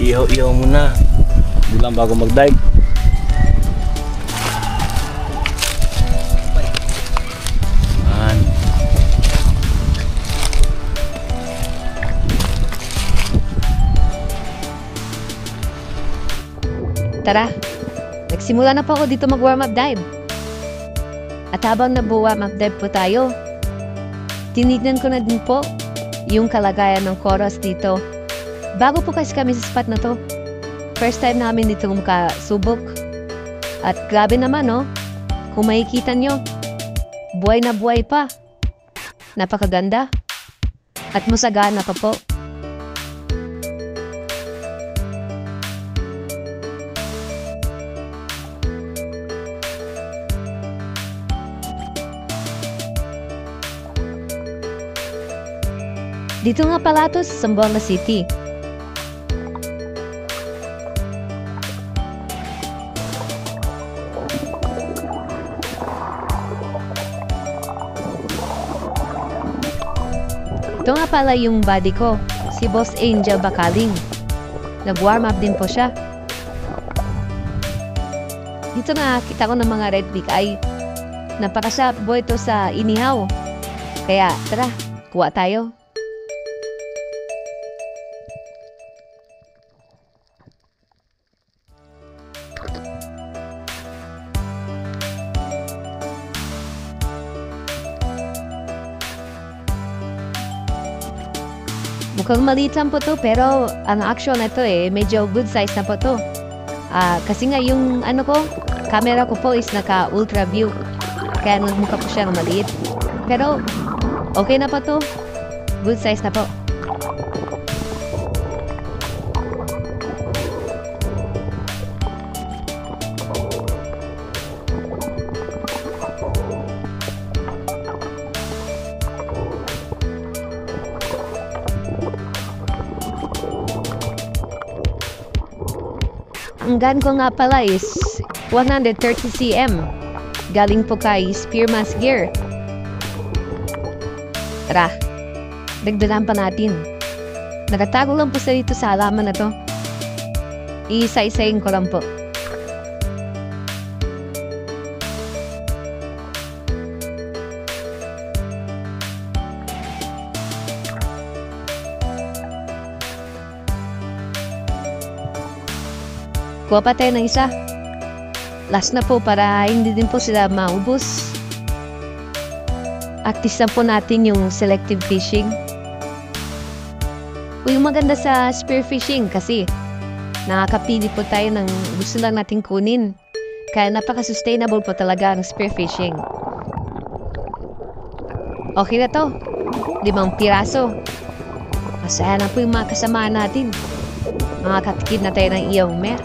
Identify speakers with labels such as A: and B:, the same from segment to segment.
A: Ihaw-ihaw muna. Hindi lang bago mag-dive. Yan.
B: Tara, nagsimula na po ako dito mag-warm up dive. At habang nag-warm up dive po tayo, tinignan ko na din po yung kalagayan ng chorus dito. Bago po kasi kami sa spot na to. First time namin dito makasubok. At grabe naman, no? Kung makikita nyo, buhay na buhay pa. Napakaganda. At masagana pa po. Dito nga pala to sa Zamboanga City. Ito nga pala yung buddy ko, si Boss Angel Bakaling. Nag-warm up din po siya. Dito nga kita ko ng mga red beak ay napakasarap po ito sa inihaw. Kaya tara, kuha tayo. Mukhang maliit lang po to pero ang actual na to medyo good size na po to. Kasi nga yung camera ko po is naka ultra view. Kaya mukha po siya maliit. Pero okay na po to. Good size na po. Ang gun ko nga pala is 130 cm. Galing po kay Spearman's Gear. Tara, dagdagan pa natin. Nakatago lang po sa dito sa halaman na to. Iisa-isayin ko lang po. Kuha pa tayo ng isa. Last na po para hindi din po sila maubos. Active na po natin yung selective fishing. Yung maganda sa spear fishing kasi nakakapili po tayo ng gusto lang nating kunin. Kaya napaka-sustainable po talaga ang spear fishing. Okay na to. 5 piraso. Masaya na po yung mga kasama natin. Makakatikid na tayo ng iyong mer.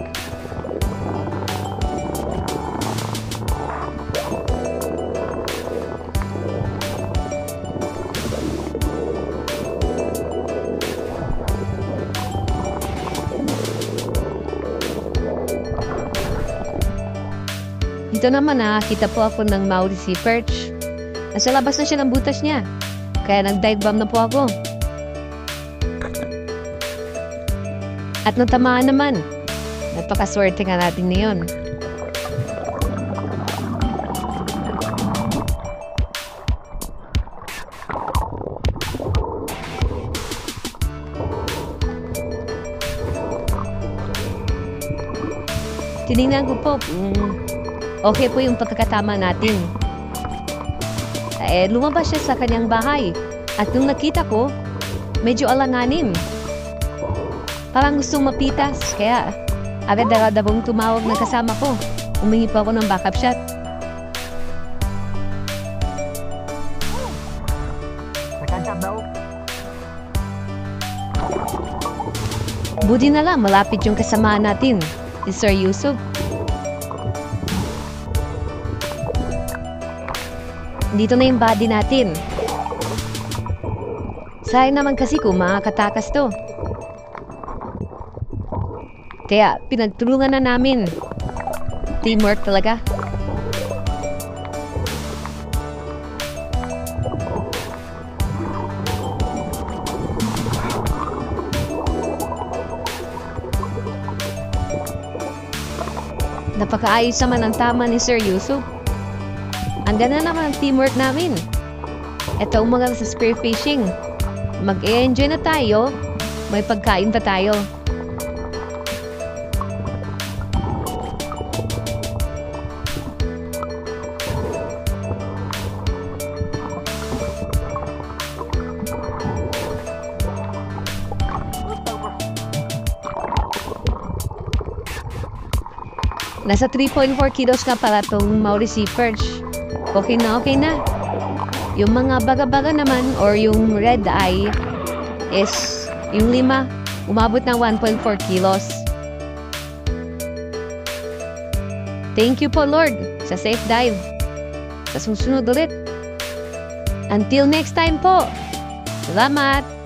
B: Dito naman nakakita po ako ng Maori Sea Perch. Nasa labas na siya ng butas niya. Kaya nag-dive bomb na po ako. At natamaan naman. Napakaswerte nga natin ngayon. Tinignan ko po. Okay po yung pagkakatama natin. Lumabas siya sa kanyang bahay. At nung nakita ko, medyo alanganin. Parang gustong mapitas. Kaya agad-agad akong tumawag ng kasama ko. Humingi pa ako ng backup shot. Buti na lang malapit yung kasama natin, si Sir Yusuf. Dito na yung body natin. Sayang naman kasi kung makakatakas to. Kaya pinagtulungan na namin. Teamwork talaga. Napakaayos naman ang tama ni Sir Yusuf. Ang ganda naman ang teamwork namin. Ito ang mga sa spearfishing. Mag-enjoy na tayo. May pagkain pa tayo. Nasa 3.4 kilos nga pala itong Maurice perch. Okay na, okay na. Yung mga baga-baga naman or yung red eye is yung 5, umabot ng 1.4 kilos. Thank you po Lord sa safe dive. Sa susunod ulit. Until next time po. Salamat!